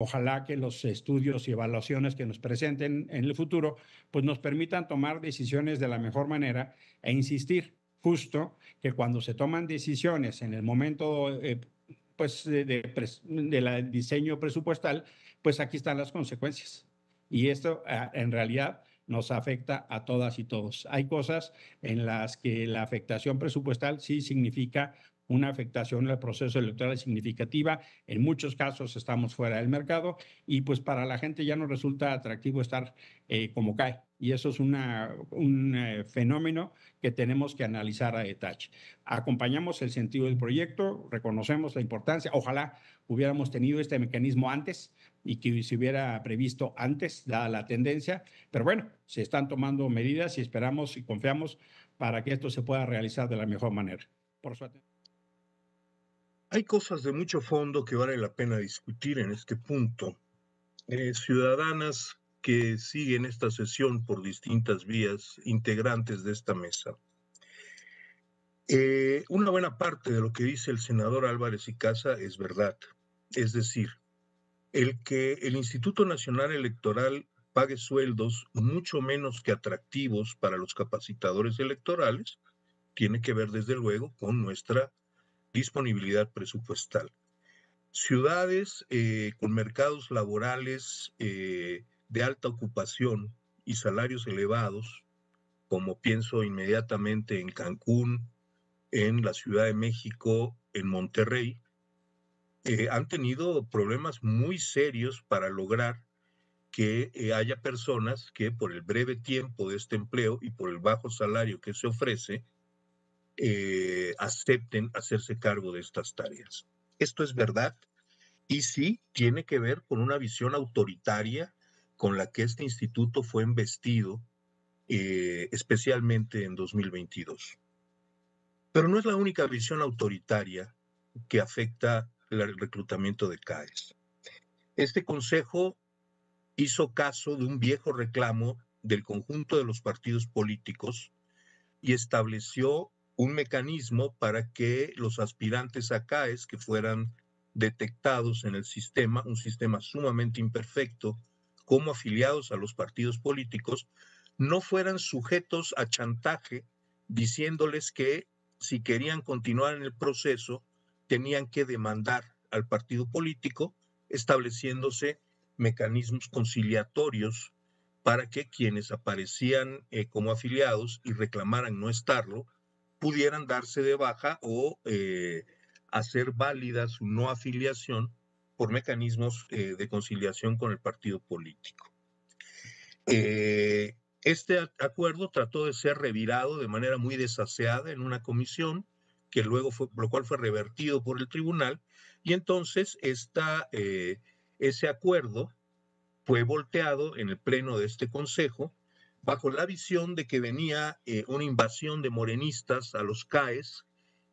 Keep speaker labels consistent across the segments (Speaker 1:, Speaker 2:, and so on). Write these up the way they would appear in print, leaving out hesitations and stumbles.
Speaker 1: Ojalá que los estudios y evaluaciones que nos presenten en el futuro pues nos permitan tomar decisiones de la mejor manera e insistir justo que cuando se toman decisiones en el momento pues diseño presupuestal, pues aquí están las consecuencias. Y esto en realidad nos afecta a todas y todos. Hay cosas en las que la afectación presupuestal sí significa una afectación al proceso electoral significativa. En muchos casos estamos fuera del mercado y pues para la gente ya no resulta atractivo estar como cae. Y eso es un fenómeno que tenemos que analizar a detalle. Acompañamos el sentido del proyecto, reconocemos la importancia. Ojalá hubiéramos tenido este mecanismo antes y que se hubiera previsto antes, dada la tendencia. Pero bueno, se están tomando medidas y esperamos y confiamos para que esto se pueda realizar de la mejor manera. Por su atención.
Speaker 2: Hay cosas de mucho fondo que vale la pena discutir en este punto. Ciudadanas que siguen esta sesión por distintas vías, integrantes de esta mesa. Una buena parte de lo que dice el senador Álvarez y Casa es verdad. Es decir, el que el Instituto Nacional Electoral pague sueldos mucho menos que atractivos para los capacitadores electorales tiene que ver desde luego con nuestra disponibilidad presupuestal. Ciudades con mercados laborales de alta ocupación y salarios elevados, como pienso inmediatamente en Cancún, en la Ciudad de México, en Monterrey, han tenido problemas muy serios para lograr que haya personas que por el breve tiempo de este empleo y por el bajo salario que se ofrece, acepten hacerse cargo de estas tareas. Esto es verdad y sí tiene que ver con una visión autoritaria con la que este instituto fue embestido, especialmente en 2022. Pero no es la única visión autoritaria que afecta el reclutamiento de CAES. Este consejo hizo caso de un viejo reclamo del conjunto de los partidos políticos y estableció un mecanismo para que los aspirantes a CAES que fueran detectados en el sistema, un sistema sumamente imperfecto, como afiliados a los partidos políticos, no fueran sujetos a chantaje diciéndoles que si querían continuar en el proceso tenían que demandar al partido político, estableciéndose mecanismos conciliatorios para que quienes aparecían como afiliados y reclamaran no estarlo, pudieran darse de baja o hacer válida su no afiliación por mecanismos de conciliación con el partido político. Este acuerdo trató de ser revirado de manera muy desaseada en una comisión, que luego lo cual fue revertido por el tribunal, y entonces ese acuerdo fue volteado en el pleno de este consejo bajo la visión de que venía una invasión de morenistas a los CAES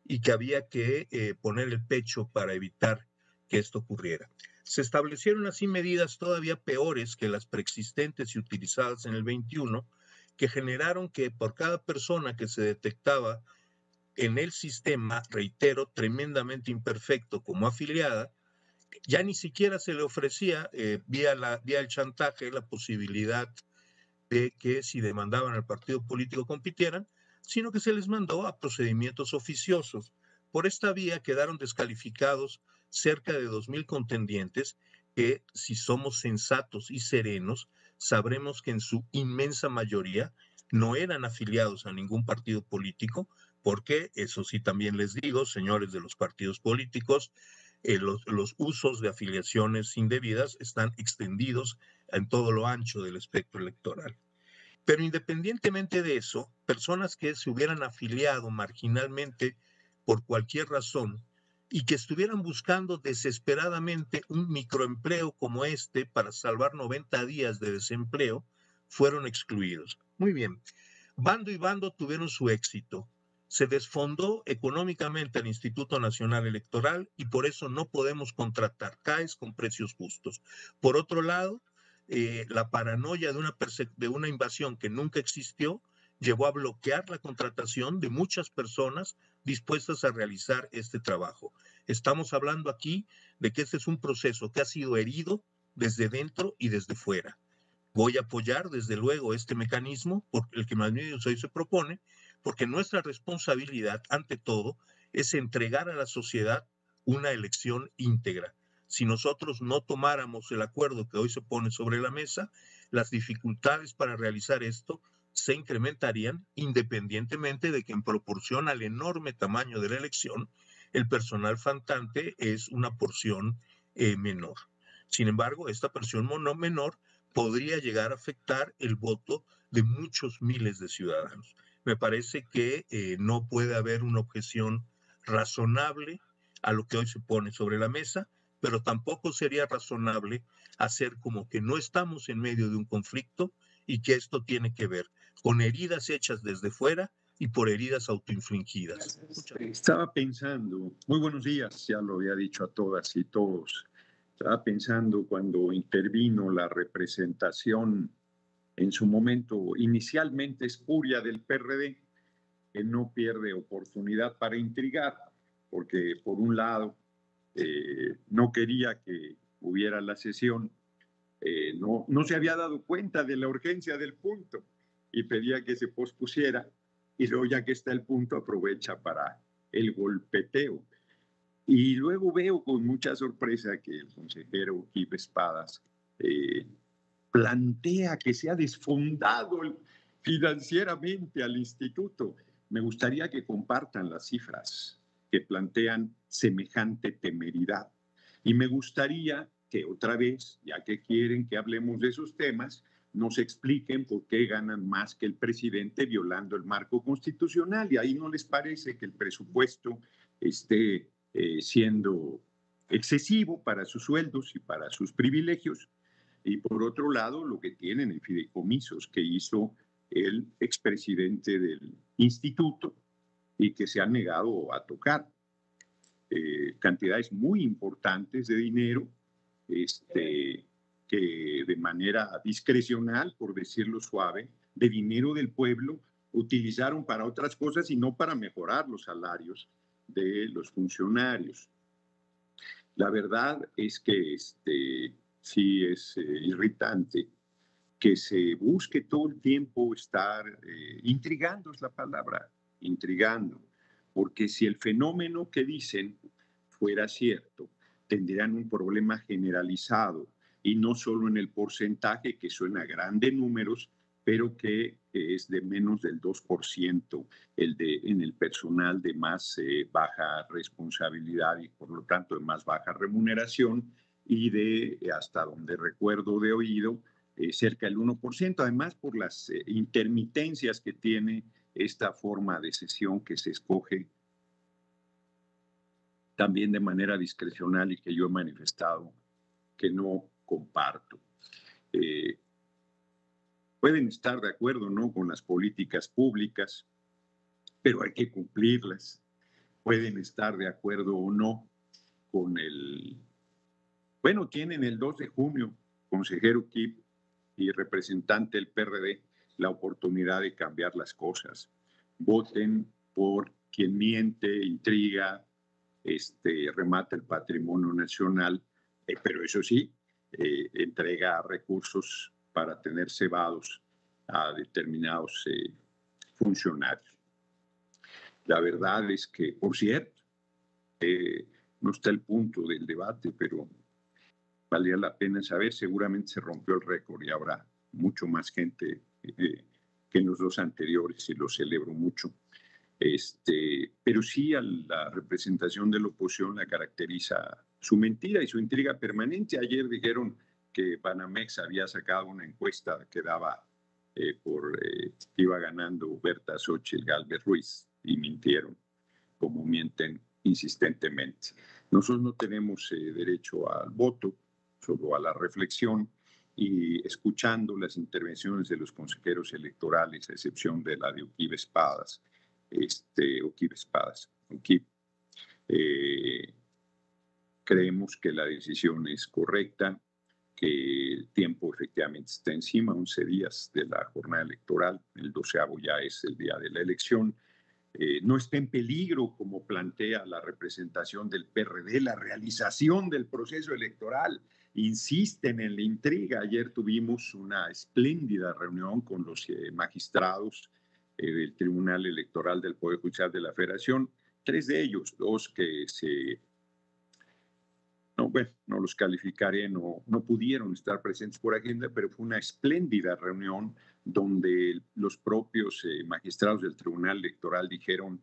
Speaker 2: y que había que poner el pecho para evitar que esto ocurriera. Se establecieron así medidas todavía peores que las preexistentes y utilizadas en el 21, que generaron que por cada persona que se detectaba en el sistema, reitero, tremendamente imperfecto como afiliada, ya ni siquiera se le ofrecía vía el chantaje la posibilidad de que si demandaban al partido político compitieran, sino que se les mandó a procedimientos oficiosos. Por esta vía quedaron descalificados cerca de 2,000 contendientes que, si somos sensatos y serenos, sabremos que en su inmensa mayoría no eran afiliados a ningún partido político, porque, eso sí también les digo, señores de los partidos políticos, los usos de afiliaciones indebidas están extendidos en todo lo ancho del espectro electoral. Pero independientemente de eso, personas que se hubieran afiliado marginalmente por cualquier razón y que estuvieran buscando desesperadamente un microempleo como este para salvar 90 días de desempleo, fueron excluidos. Muy bien, bando y bando tuvieron su éxito. Se desfondó económicamente el Instituto Nacional Electoral y por eso no podemos contratar CAES con precios justos. Por otro lado, la paranoia de una invasión que nunca existió llevó a bloquear la contratación de muchas personas dispuestas a realizar este trabajo. Estamos hablando aquí de que este es un proceso que ha sido herido desde dentro y desde fuera. Voy a apoyar, desde luego, este mecanismo, porque el que más bien hoy se propone, porque nuestra responsabilidad, ante todo, es entregar a la sociedad una elección íntegra. Si nosotros no tomáramos el acuerdo que hoy se pone sobre la mesa, las dificultades para realizar esto se incrementarían, independientemente de que en proporción al enorme tamaño de la elección, el personal faltante es una porción menor. Sin embargo, esta porción menor podría llegar a afectar el voto de muchos miles de ciudadanos. Me parece que no puede haber una objeción razonable a lo que hoy se pone sobre la mesa, pero tampoco sería razonable hacer como que no estamos en medio de un conflicto y que esto tiene que ver con heridas hechas desde fuera y por heridas autoinfligidas.
Speaker 3: Estaba pensando, muy buenos días, ya lo había dicho a todas y todos. Estaba pensando cuando intervino la representación en su momento inicialmente espuria del PRD, que no pierde oportunidad para intrigar, porque por un lado no quería que hubiera la sesión, no se había dado cuenta de la urgencia del punto y pedía que se pospusiera, y luego ya que está el punto aprovecha para el golpeteo. Y luego veo con mucha sorpresa que el consejero Kip Espadas plantea que se ha desfondado financieramente al instituto. Me gustaría que compartan las cifras que plantean semejante temeridad. Y me gustaría que otra vez, ya que quieren que hablemos de esos temas, nos expliquen por qué ganan más que el presidente violando el marco constitucional. Y ahí no les parece que el presupuesto esté siendo excesivo para sus sueldos y para sus privilegios. Y por otro lado, lo que tienen en fideicomisos que hizo el expresidente del instituto y que se han negado a tocar. Cantidades muy importantes de dinero que de manera discrecional, por decirlo suave, de dinero del pueblo, utilizaron para otras cosas y no para mejorar los salarios de los funcionarios. La verdad es que sí es irritante que se busque todo el tiempo estar intrigando, es la palabra, intrigando, porque si el fenómeno que dicen fuera cierto, tendrían un problema generalizado y no solo en el porcentaje que suena a grandes números, pero que es de menos del 2% en el personal de más baja responsabilidad y por lo tanto de más baja remuneración y de, hasta donde recuerdo de oído, cerca del 1%, además por las intermitencias que tiene esta forma de sesión que se escoge también de manera discrecional y que yo he manifestado que no comparto. Pueden estar de acuerdo, ¿no?, con las políticas públicas, pero hay que cumplirlas. Pueden estar de acuerdo o no con bueno, tienen el 2 de junio, consejero Kip y representante del PRD, la oportunidad de cambiar las cosas. Voten por quien miente, intriga, remata el patrimonio nacional, pero eso sí, entrega recursos para tener cebados a determinados funcionarios. La verdad es que, por cierto, no está el punto del debate, pero valía la pena saber, seguramente se rompió el récord y habrá mucho más gente que en los dos anteriores y lo celebro mucho. Pero sí a la representación de la oposición la caracteriza su mentira y su intriga permanente. Ayer dijeron que Banamex había sacado una encuesta que daba iba ganando Berta Xochitl Gálvez Ruiz y mintieron, como mienten insistentemente. Nosotros no tenemos derecho al voto, solo a la reflexión, y escuchando las intervenciones de los consejeros electorales, a excepción de la de Okib Espadas, creemos que la decisión es correcta, que el tiempo efectivamente está encima, 11 días de la jornada electoral, el 12º ya es el día de la elección. No está en peligro, como plantea la representación del PRD, la realización del proceso electoral insisten en la intriga. Ayer tuvimos una espléndida reunión con los magistrados del Tribunal Electoral del Poder Judicial de la Federación, 3 de ellos, 2 que no los calificaré, no pudieron estar presentes por agenda, pero fue una espléndida reunión donde los propios magistrados del Tribunal Electoral dijeron,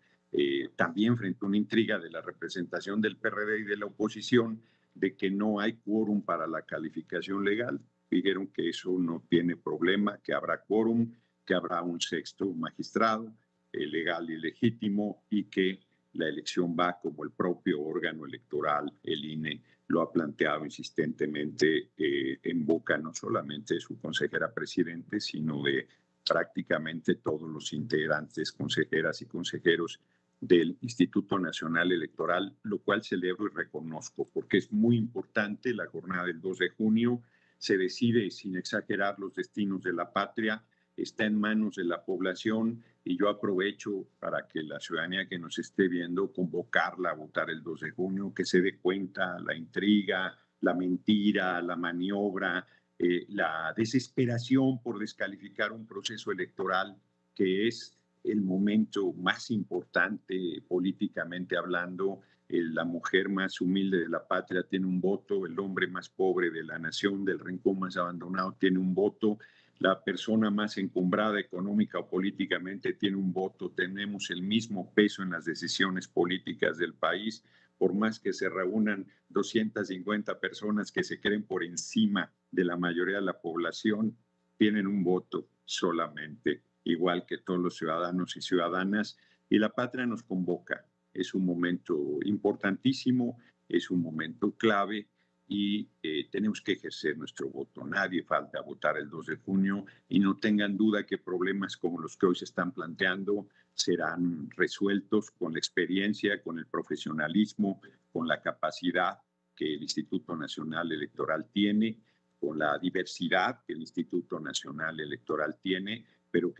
Speaker 3: también frente a una intriga de la representación del PRD y de la oposición, de que no hay quórum para la calificación legal. Dijeron que eso no tiene problema, que habrá quórum, que habrá un 6º magistrado legal y legítimo, y que la elección va como el propio órgano electoral, el INE, lo ha planteado insistentemente en boca no solamente de su consejera presidente, sino de prácticamente todos los integrantes, consejeras y consejeros del Instituto Nacional Electoral, lo cual celebro y reconozco, porque es muy importante. La jornada del 2 de junio se decide, sin exagerar, los destinos de la patria, está en manos de la población, y yo aprovecho para que la ciudadanía que nos esté viendo, convocarla a votar el 2 de junio, que se dé cuenta la intriga, la mentira, la maniobra, la desesperación por descalificar un proceso electoral que es el momento más importante políticamente hablando. La mujer más humilde de la patria tiene un voto, el hombre más pobre de la nación, del rincón más abandonado, tiene un voto, la persona más encumbrada económica o políticamente tiene un voto. Tenemos el mismo peso en las decisiones políticas del país, por más que se reúnan 250 personas que se creen por encima de la mayoría de la población, tienen un voto solamente, igual que todos los ciudadanos y ciudadanas, y la patria nos convoca. Es un momento importantísimo, es un momento clave, y tenemos que ejercer nuestro voto. Nadie falta a votar el 2 de junio, y no tengan duda que problemas como los que hoy se están planteando serán resueltos con la experiencia, con el profesionalismo, con la capacidad que el Instituto Nacional Electoral tiene, con la diversidad que el Instituto Nacional Electoral tiene, pero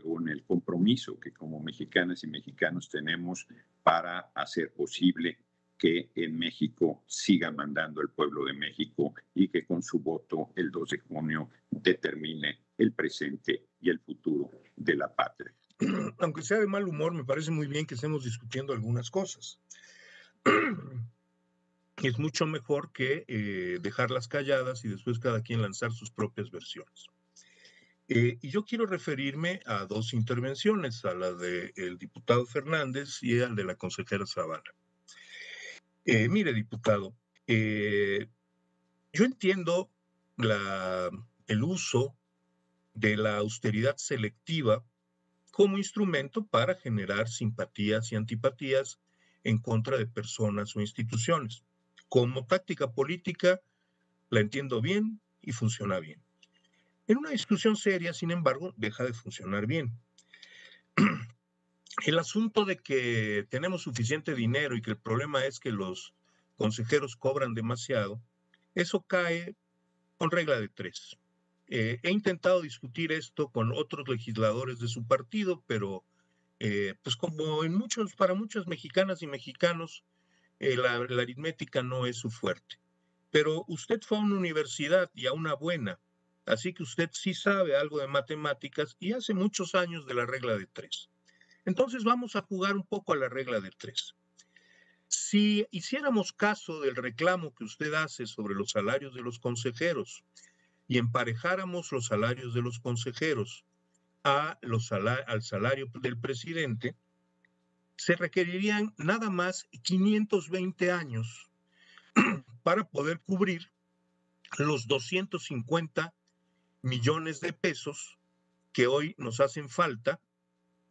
Speaker 3: con el compromiso que como mexicanas y mexicanos tenemos para hacer posible que en México siga mandando el pueblo de México, y que con su voto el 2 de junio determine el presente y el futuro de la patria.
Speaker 2: Aunque sea de mal humor, me parece muy bien que estemos discutiendo algunas cosas. Es mucho mejor que dejarlas calladas y después cada quien lanzar sus propias versiones. Y yo quiero referirme a 2 intervenciones, a la del diputado Fernández y a la de la consejera Zavala. Mire, diputado, yo entiendo el uso de la austeridad selectiva como instrumento para generar simpatías y antipatías en contra de personas o instituciones. Como táctica política, la entiendo bien y funciona bien. En una discusión seria, sin embargo, deja de funcionar bien. El asunto de que tenemos suficiente dinero y que el problema es que los consejeros cobran demasiado, eso cae con regla de 3. He intentado discutir esto con otros legisladores de su partido, pero pues como para muchas mexicanas y mexicanos, la aritmética no es su fuerte. Pero usted fue a una universidad, y a una buena, así que usted sí sabe algo de matemáticas y hace muchos años de la regla de 3. Entonces vamos a jugar un poco a la regla de 3. Si hiciéramos caso del reclamo que usted hace sobre los salarios de los consejeros y emparejáramos los salarios de los consejeros al salario del presidente, se requerirían nada más 520 años para poder cubrir los 250 millones de pesos que hoy nos hacen falta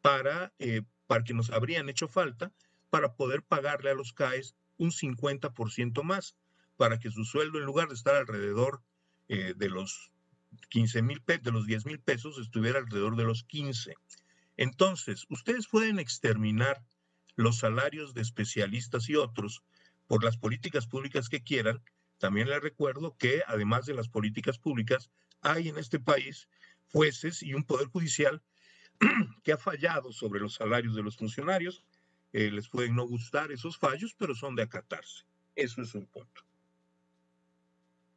Speaker 2: para que nos habrían hecho falta para poder pagarle a los CAES un 50% más, para que su sueldo, en lugar de estar alrededor de los 15,000 pesos, de los 10,000 pesos, estuviera alrededor de los 15. Entonces, ustedes pueden exterminar los salarios de especialistas y otros por las políticas públicas que quieran. También les recuerdo que, además de las políticas públicas, hay en este país jueces y un poder judicial que ha fallado sobre los salarios de los funcionarios. Les pueden no gustar esos fallos, pero son de acatarse. Eso es un punto.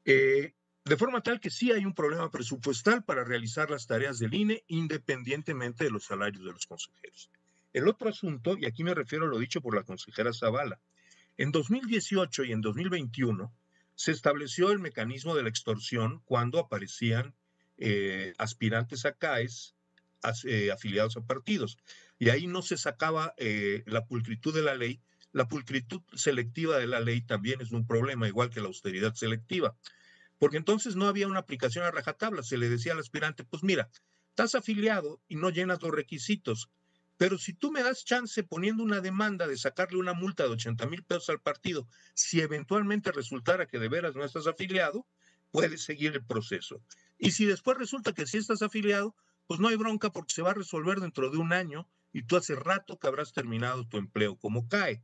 Speaker 2: De forma tal que sí hay un problema presupuestal para realizar las tareas del INE independientemente de los salarios de los consejeros. El otro asunto, y aquí me refiero a lo dicho por la consejera Zavala, en 2018 y en 2021 se estableció el mecanismo de la extorsión cuando aparecían aspirantes a CAES afiliados a partidos. Y ahí no se sacaba la pulcritud de la ley. La pulcritud selectiva de la ley también es un problema, igual que la austeridad selectiva. Porque entonces no había una aplicación a rajatabla. Se le decía al aspirante, pues mira, estás afiliado y no llenas los requisitos, pero si tú me das chance poniendo una demanda de sacarle una multa de 80,000 pesos al partido, si eventualmente resultara que de veras no estás afiliado, puedes seguir el proceso. Y si después resulta que sí estás afiliado, pues no hay bronca porque se va a resolver dentro de un año y tú hace rato que habrás terminado tu empleo como CAE.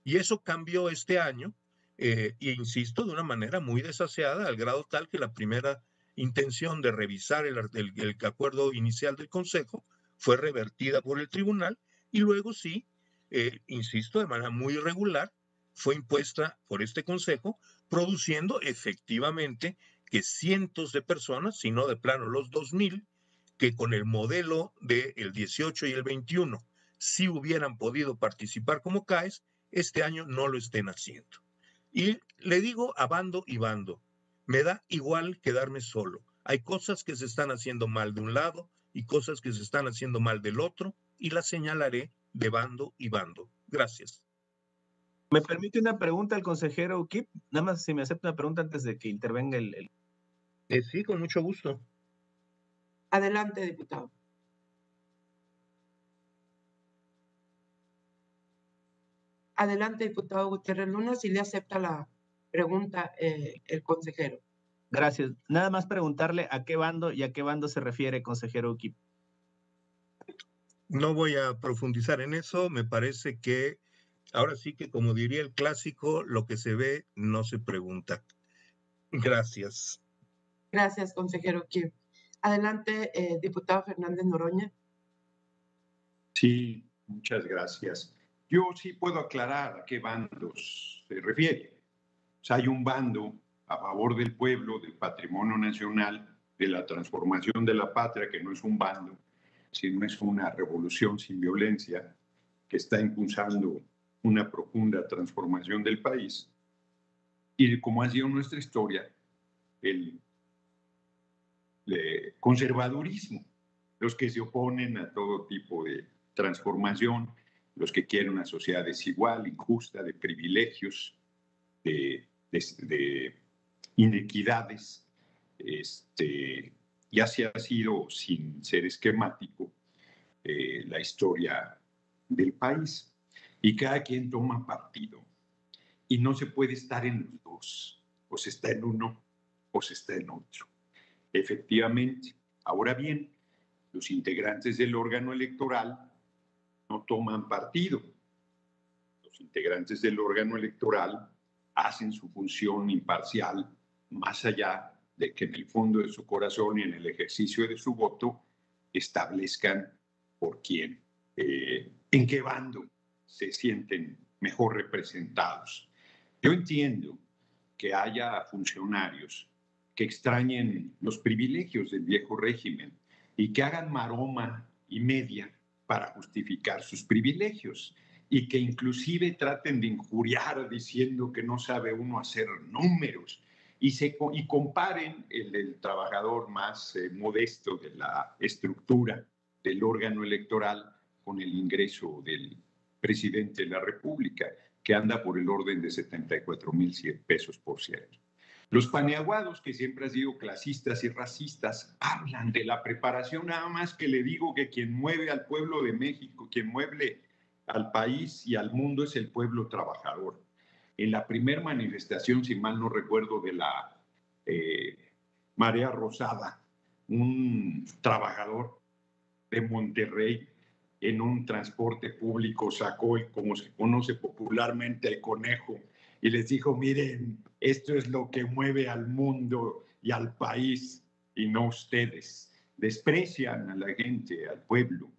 Speaker 2: Y eso cambió este año, y insisto, de una manera muy desaseada, al grado tal que la primera intención de revisar el acuerdo inicial del Consejo fue revertida por el tribunal y luego sí, insisto, de manera muy irregular, fue impuesta por este Consejo, produciendo efectivamente que cientos de personas, si no de plano los 2,000, que con el modelo del 18 y el 21 sí hubieran podido participar como CAES, este año no lo estén haciendo. Y le digo a bando y bando, me da igual quedarme solo. Hay cosas que se están haciendo mal de un lado y cosas que se están haciendo mal del otro, y las señalaré de bando y bando. Gracias.
Speaker 4: ¿Me permite una pregunta al consejero Kip? Nada más si me acepta una pregunta antes de que intervenga el...
Speaker 2: Sí, con mucho gusto.
Speaker 5: Adelante, diputado. Adelante, diputado Gutiérrez Luna, si le acepta la pregunta el consejero.
Speaker 4: Gracias. Nada más preguntarle a qué bando y a qué bando se refiere, consejero Kip.
Speaker 2: No voy a profundizar en eso. Me parece que ahora sí que, como diría el clásico, lo que se ve no se pregunta. Gracias.
Speaker 5: Gracias, consejero Kip. Adelante, diputado Fernández Noroña.
Speaker 3: Sí, muchas gracias. Yo sí puedo aclarar a qué bandos se refiere. O sea, hay un bando a favor del pueblo, del patrimonio nacional, de la transformación de la patria, que no es un bando, sino es una revolución sin violencia que está impulsando una profunda transformación del país. Y como ha sido nuestra historia, el conservadurismo, los que se oponen a todo tipo de transformación, los que quieren una sociedad desigual, injusta, de privilegios, de inequidades, y así ha sido, sin ser esquemático, la historia del país. Y cada quien toma partido. Y no se puede estar en los dos. O se está en uno o se está en otro. Efectivamente. Ahora bien, los integrantes del órgano electoral no toman partido. Los integrantes del órgano electoral hacen su función imparcial, más allá de que en el fondo de su corazón y en el ejercicio de su voto establezcan por quién, en qué bando se sienten mejor representados. Yo entiendo que haya funcionarios que extrañen los privilegios del viejo régimen y que hagan maroma y media para justificar sus privilegios y que inclusive traten de injuriar diciendo que no sabe uno hacer números y comparen el trabajador más modesto de la estructura del órgano electoral con el ingreso del presidente de la República, que anda por el orden de 74,100 pesos por cierto. Los paneaguados, que siempre han sido clasistas y racistas, hablan de la preparación, nada más que le digo que quien mueve al pueblo de México, quien mueve al país y al mundo es el pueblo trabajador. En la primera manifestación, si mal no recuerdo, de la Marea Rosada, un trabajador de Monterrey en un transporte público sacó, como se conoce popularmente, el conejo y les dijo, miren, esto es lo que mueve al mundo y al país y no ustedes. Desprecian a la gente, al pueblo,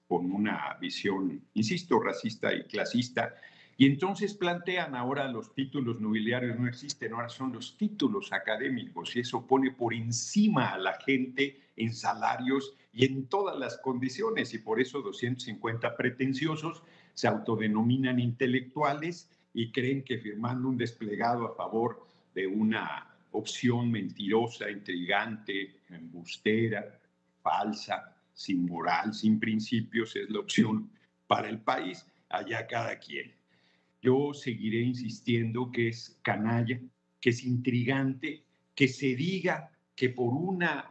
Speaker 3: con una visión, insisto, racista y clasista. Y entonces plantean ahora los títulos nobiliarios no existen, ahora son los títulos académicos y eso pone por encima a la gente en salarios y en todas las condiciones y por eso 250 pretenciosos se autodenominan intelectuales y creen que firmando un desplegado a favor de una opción mentirosa, intrigante, embustera, falsa, sin moral, sin principios, es la opción para el país, allá cada quien. Yo seguiré insistiendo que es canalla, que es intrigante, que se diga que por una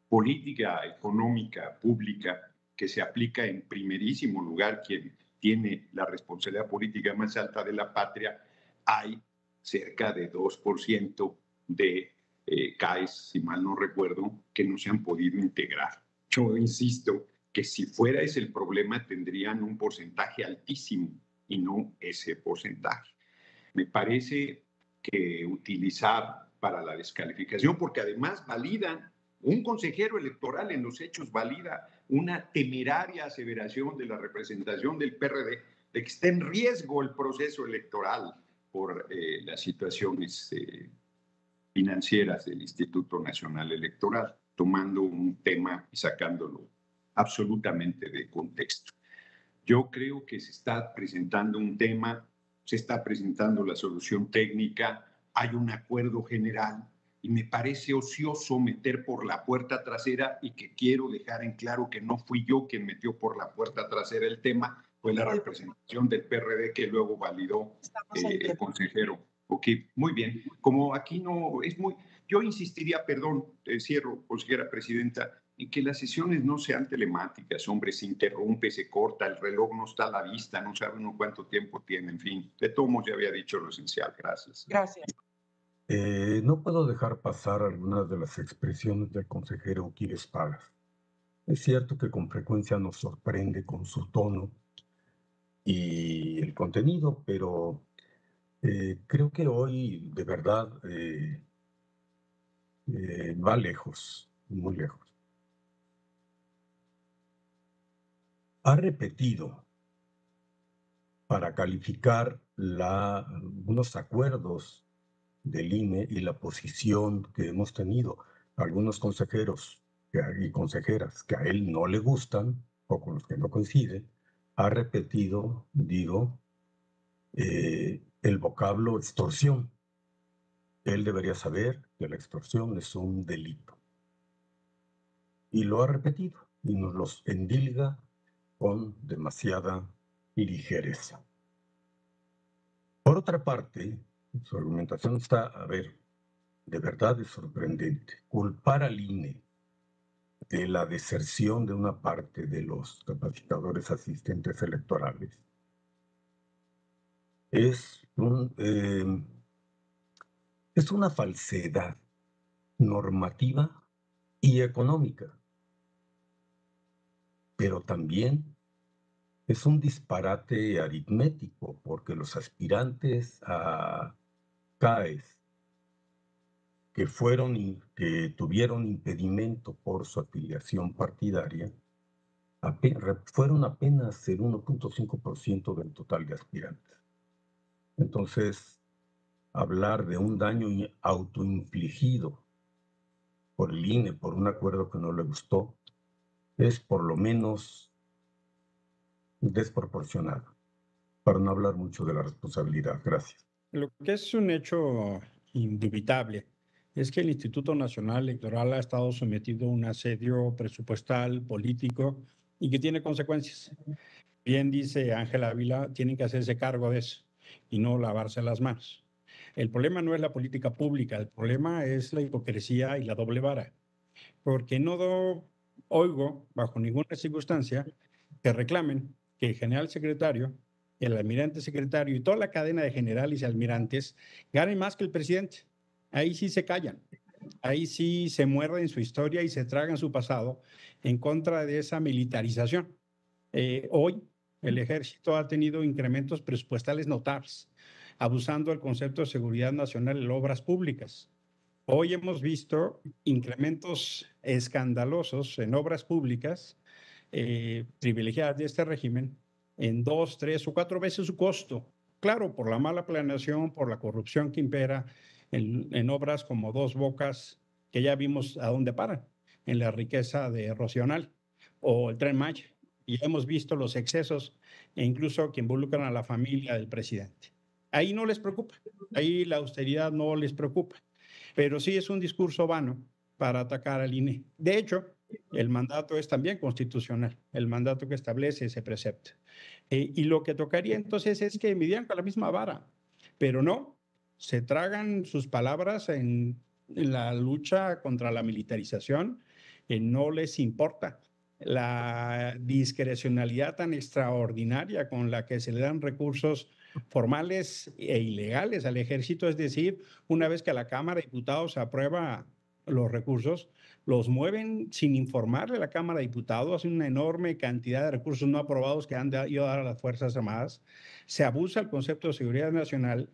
Speaker 3: política económica pública que se aplica en primerísimo lugar quien tiene la responsabilidad política más alta de la patria, hay cerca de 2% de CAEs, si mal no recuerdo, que no se han podido integrar. Yo insisto que si fuera ese el problema tendrían un porcentaje altísimo y no ese porcentaje. Me parece que utilizar para la descalificación, porque además validan, un consejero electoral en los hechos valida una temeraria aseveración de la representación del PRD de que está en riesgo el proceso electoral por las situaciones financieras del Instituto Nacional Electoral, tomando un tema y sacándolo absolutamente de contexto. Yo creo que se está presentando un tema, se está presentando la solución técnica, hay un acuerdo general y me parece ocioso meter por la puerta trasera y que quiero dejar en claro que no fui yo quien metió por la puerta trasera el tema, fue la representación del PRD que luego validó el consejero. Ok, muy bien. Como aquí no es muy... Yo insistiría, perdón, cierro, consejera presidenta, en que las sesiones no sean telemáticas, hombre, se interrumpe, se corta, el reloj no está a la vista, no sabe uno cuánto tiempo tiene, en fin. De todos modos, ya había dicho lo esencial. Gracias.
Speaker 5: Gracias.
Speaker 6: No puedo dejar pasar algunas de las expresiones del consejero Uquíes Parras. Es cierto que con frecuencia nos sorprende con su tono y el contenido, pero creo que hoy de verdad va lejos, muy lejos. Ha repetido para calificar unos acuerdos del INE y la posición que hemos tenido algunos consejeros y consejeras que a él no le gustan o con los que no coincide, ha repetido, digo, el vocablo extorsión. Él debería saber que la extorsión es un delito. Y lo ha repetido y nos los endilga con demasiada ligereza. Por otra parte, su argumentación está, a ver, de verdad es sorprendente. Culpar al INE de la deserción de una parte de los capacitadores asistentes electorales es una falsedad normativa y económica, pero también es un disparate aritmético, porque los aspirantes a CAEs que tuvieron impedimento por su afiliación partidaria, fueron apenas el 1.5% del total de aspirantes. Entonces, hablar de un daño autoinfligido por el INE, por un acuerdo que no le gustó, es por lo menos desproporcionado, para no hablar mucho de la responsabilidad. Gracias.
Speaker 1: Lo que es un hecho indubitable es que el Instituto Nacional Electoral ha estado sometido a un asedio presupuestal, político y que tiene consecuencias. Bien dice Ángela Ávila, tienen que hacerse cargo de eso y no lavarse las manos. El problema no es la política pública, el problema es la hipocresía y la doble vara, porque no oigo bajo ninguna circunstancia que reclamen que el general secretario, el almirante secretario y toda la cadena de generales y almirantes ganen más que el presidente. Ahí sí se callan, ahí sí se muerden su historia y se tragan su pasado en contra de esa militarización. Hoy el ejército ha tenido incrementos presupuestales notables, abusando del concepto de seguridad nacional en obras públicas. Hoy hemos visto incrementos escandalosos en obras públicas privilegiadas de este régimen en 2, 3 o 4 veces su costo. Claro, por la mala planeación, por la corrupción que impera en obras como Dos Bocas, que ya vimos a dónde paran, en la riqueza de Rocional, o el Tren Maya. Y hemos visto los excesos e incluso que involucran a la familia del presidente. Ahí no les preocupa, ahí la austeridad no les preocupa, pero sí es un discurso vano para atacar al INE. De hecho, el mandato es también constitucional, el mandato que establece ese precepto. Y lo que tocaría entonces es que midieran con la misma vara, pero no, se tragan sus palabras en la lucha contra la militarización, no les importa la discrecionalidad tan extraordinaria con la que se le dan recursos formales e ilegales al ejército, es decir, una vez que a la Cámara de Diputados aprueba los recursos, los mueven sin informarle a la Cámara de Diputados, una enorme cantidad de recursos no aprobados que han ido a dar a las Fuerzas Armadas, se abusa el concepto de seguridad nacional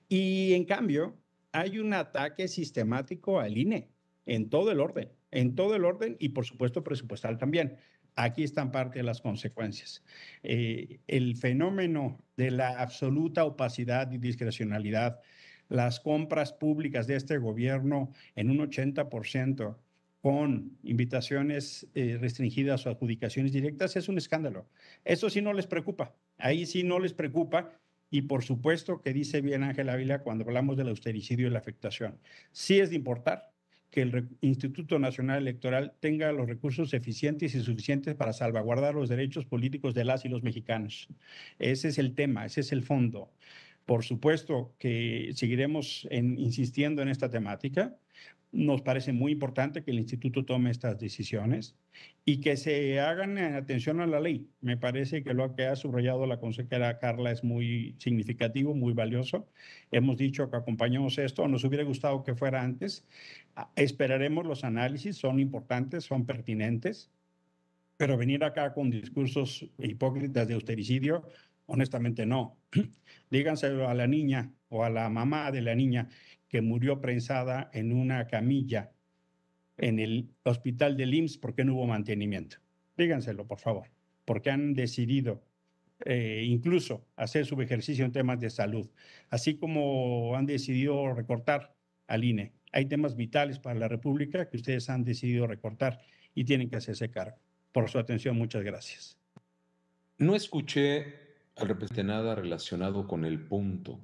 Speaker 1: y en cambio hay un ataque sistemático al INE en todo el orden y por supuesto presupuestal también. Aquí están parte de las consecuencias. El fenómeno de la absoluta opacidad y discrecionalidad, las compras públicas de este gobierno en un 80%, con invitaciones restringidas o adjudicaciones directas, es un escándalo. Eso sí no les preocupa, ahí sí no les preocupa. Y por supuesto que dice bien Ángel Ávila cuando hablamos del austericidio y la afectación. Sí es de importar que el Instituto Nacional Electoral tenga los recursos eficientes y suficientes para salvaguardar los derechos políticos de las y los mexicanos. Ese es el tema, ese es el fondo. Por supuesto que seguiremos insistiendo en esta temática. Nos parece muy importante que el instituto tome estas decisiones y que se hagan en atención a la ley. Me parece que lo que ha subrayado la consejera Carla es muy significativo, muy valioso. Hemos dicho que acompañamos esto, nos hubiera gustado que fuera antes. Esperaremos los análisis, son importantes, son pertinentes, pero venir acá con discursos hipócritas de austericidio, honestamente no. Díganselo a la niña o a la mamá de la niña que murió prensada en una camilla en el hospital del IMSS porque no hubo mantenimiento. Díganselo, por favor, porque han decidido incluso hacer su ejercicio en temas de salud, así como han decidido recortar al INE. Hay temas vitales para la República que ustedes han decidido recortar y tienen que hacerse cargo. Por su atención, muchas gracias.
Speaker 7: No escuché al representante nada relacionado con el punto.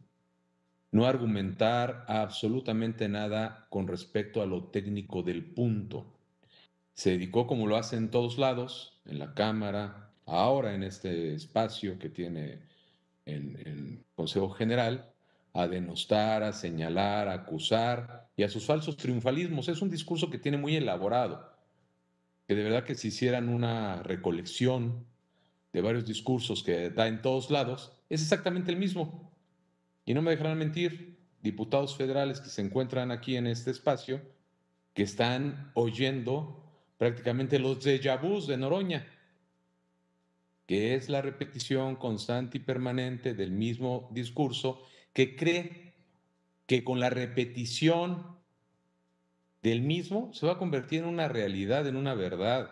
Speaker 7: No argumentar absolutamente nada con respecto a lo técnico del punto. Se dedicó, como lo hace en todos lados, en la Cámara, ahora en este espacio que tiene el Consejo General, a denostar, a señalar, a acusar y a sus falsos triunfalismos. Es un discurso que tiene muy elaborado, que de verdad que si hicieran una recolección de varios discursos que da en todos lados, es exactamente el mismo. Y no me dejarán mentir, diputados federales que se encuentran aquí en este espacio, que están oyendo prácticamente los déjà vus de Noroña, que es la repetición constante y permanente del mismo discurso, que cree que con la repetición del mismo se va a convertir en una realidad, en una verdad.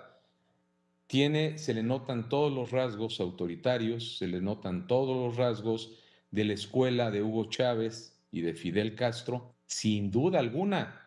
Speaker 7: Se le notan todos los rasgos autoritarios, se le notan todos los rasgos de la escuela de Hugo Chávez y de Fidel Castro, sin duda alguna,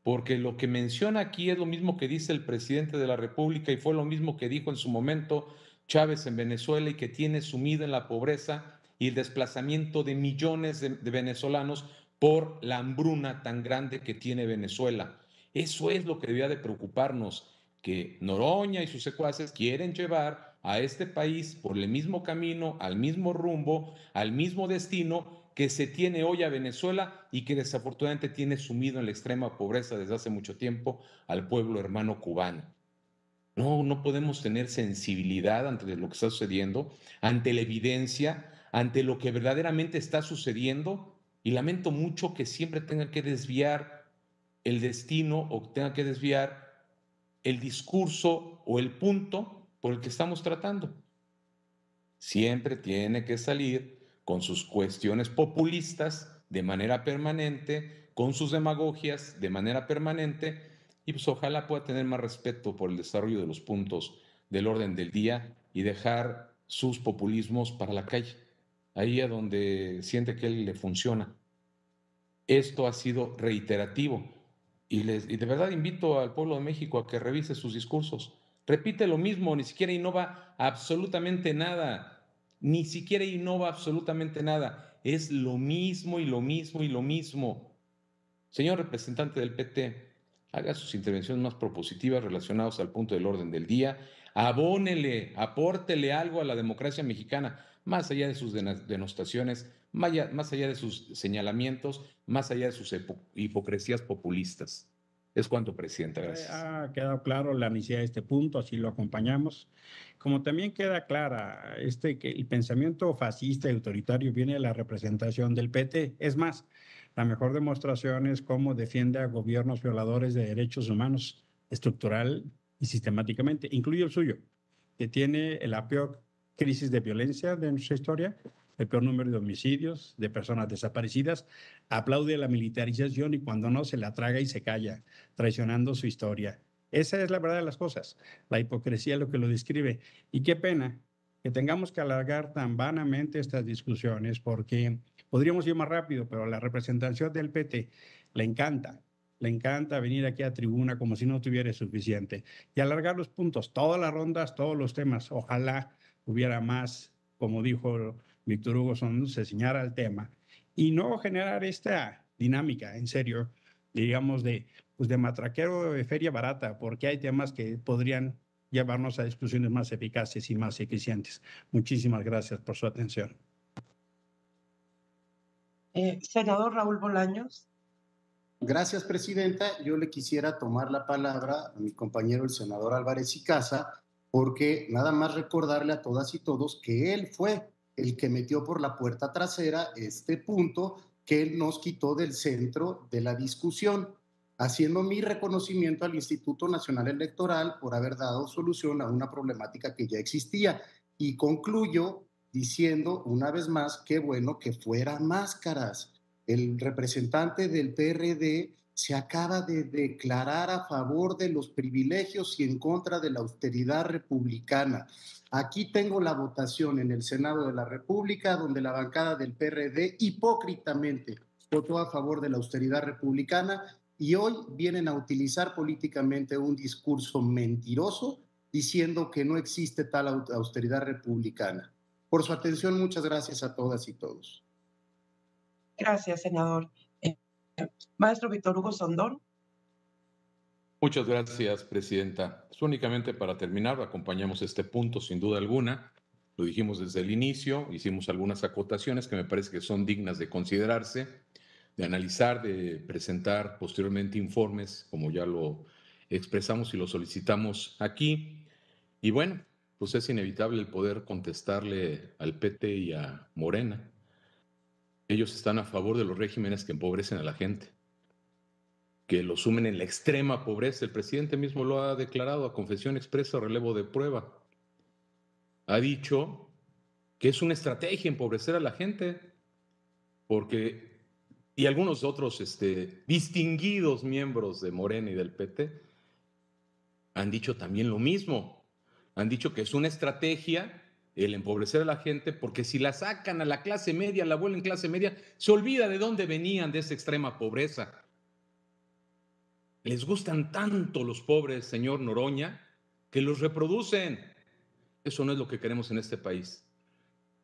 Speaker 7: porque lo que menciona aquí es lo mismo que dice el presidente de la República y fue lo mismo que dijo en su momento Chávez en Venezuela y que tiene sumido en la pobreza y el desplazamiento de millones de venezolanos por la hambruna tan grande que tiene Venezuela. Eso es lo que debía de preocuparnos, que Noroña y sus secuaces quieren llevar a este país por el mismo camino, al mismo rumbo, al mismo destino que se tiene hoy a Venezuela y que desafortunadamente tiene sumido en la extrema pobreza desde hace mucho tiempo al pueblo hermano cubano. No podemos tener sensibilidad ante lo que está sucediendo, ante la evidencia, ante lo que verdaderamente está sucediendo, y lamento mucho que siempre tenga que desviar el destino o tenga que desviar el discurso o el punto por el que estamos tratando. Siempre tiene que salir con sus cuestiones populistas de manera permanente, con sus demagogias de manera permanente, y pues ojalá pueda tener más respeto por el desarrollo de los puntos del orden del día y dejar sus populismos para la calle, ahí a donde siente que él le funciona. Esto ha sido reiterativo y de verdad invito al pueblo de México a que revise sus discursos. Repite lo mismo, ni siquiera innova absolutamente nada, ni siquiera innova absolutamente nada. Es lo mismo y lo mismo y lo mismo. Señor representante del PT, haga sus intervenciones más propositivas relacionadas al punto del orden del día, abónele, apórtele algo a la democracia mexicana, más allá de sus denostaciones, más allá de sus señalamientos, más allá de sus hipocresías populistas. Es cuanto, Presidenta. Gracias.
Speaker 1: Ha quedado claro la necesidad de este punto, así lo acompañamos. Como también queda clara que el pensamiento fascista y autoritario viene de la representación del PT. Es más, la mejor demostración es cómo defiende a gobiernos violadores de derechos humanos estructural y sistemáticamente, incluye el suyo, que tiene la peor crisis de violencia de nuestra historia, el peor número de homicidios, de personas desaparecidas, aplaude la militarización y cuando no se la traga y se calla, traicionando su historia. Esa es la verdad de las cosas. La hipocresía es lo que lo describe. Y qué pena que tengamos que alargar tan vanamente estas discusiones porque podríamos ir más rápido, pero a la representación del PT le encanta venir aquí a tribuna como si no tuviera suficiente y alargar los puntos, todas las rondas, todos los temas. Ojalá hubiera más, como dijo Víctor Hugo, se ciñara al tema y no generar esta dinámica, en serio, digamos, de matraquero de feria barata, porque hay temas que podrían llevarnos a discusiones más eficaces y más eficientes. Muchísimas gracias por su atención.
Speaker 5: Senador Raúl Bolaños.
Speaker 8: Gracias, Presidenta. Yo le quisiera tomar la palabra a mi compañero, el senador Álvarez y Casa, porque nada más recordarle a todas y todos que él fue el que metió por la puerta trasera este punto que él nos quitó del centro de la discusión, haciendo mi reconocimiento al Instituto Nacional Electoral por haber dado solución a una problemática que ya existía. Y concluyo diciendo una vez más qué bueno que fuera máscaras. El representante del PRD se acaba de declarar a favor de los privilegios y en contra de la austeridad republicana. Aquí tengo la votación en el Senado de la República, donde la bancada del PRD hipócritamente votó a favor de la austeridad republicana y hoy vienen a utilizar políticamente un discurso mentiroso diciendo que no existe tal austeridad republicana. Por su atención, muchas gracias a todas y todos.
Speaker 5: Gracias, senador. Maestro Víctor Hugo Sondón.
Speaker 7: Muchas gracias, Presidenta. Únicamente para terminar, acompañamos este punto sin duda alguna. Lo dijimos desde el inicio, hicimos algunas acotaciones que me parece que son dignas de considerarse, de analizar, de presentar posteriormente informes, como ya lo expresamos y lo solicitamos aquí. Y bueno, pues es inevitable el poder contestarle al PT y a Morena. Ellos están a favor de los regímenes que empobrecen a la gente, que los sumen en la extrema pobreza. El presidente mismo lo ha declarado a confesión expresa o relevo de prueba. Ha dicho que es una estrategia empobrecer a la gente, porque, y algunos otros distinguidos miembros de Morena y del PT han dicho también lo mismo. Han dicho que es una estrategia el empobrecer a la gente, porque si la sacan a la clase media, la vuelven clase media, se olvida de dónde venían, de esa extrema pobreza. Les gustan tanto los pobres, señor Noroña, que los reproducen. Eso no es lo que queremos en este país.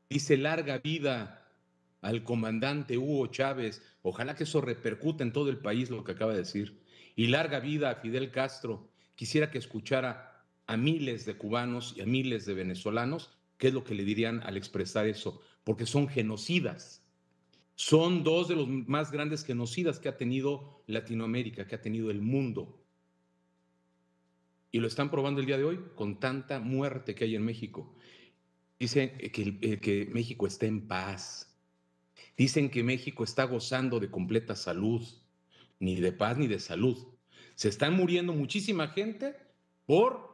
Speaker 7: Dice larga vida al comandante Hugo Chávez. Ojalá que eso repercute en todo el país lo que acaba de decir. Y larga vida a Fidel Castro. Quisiera que escuchara a miles de cubanos y a miles de venezolanos qué es lo que le dirían al expresar eso, porque son genocidas. Son dos de los más grandes genocidas que ha tenido Latinoamérica, que ha tenido el mundo. Y lo están probando el día de hoy con tanta muerte que hay en México. Dicen que México está en paz. Dicen que México está gozando de completa salud. Ni de paz ni de salud. Se están muriendo muchísima gente por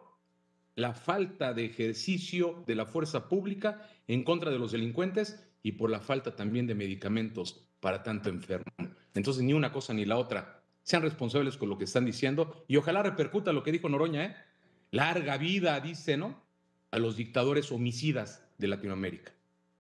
Speaker 7: la falta de ejercicio de la fuerza pública en contra de los delincuentes y por la falta también de medicamentos para tanto enfermo. Entonces, ni una cosa ni la otra. Sean responsables con lo que están diciendo y ojalá repercuta lo que dijo Noroña, Larga vida, dice, ¿no? A los dictadores homicidas
Speaker 9: de Latinoamérica.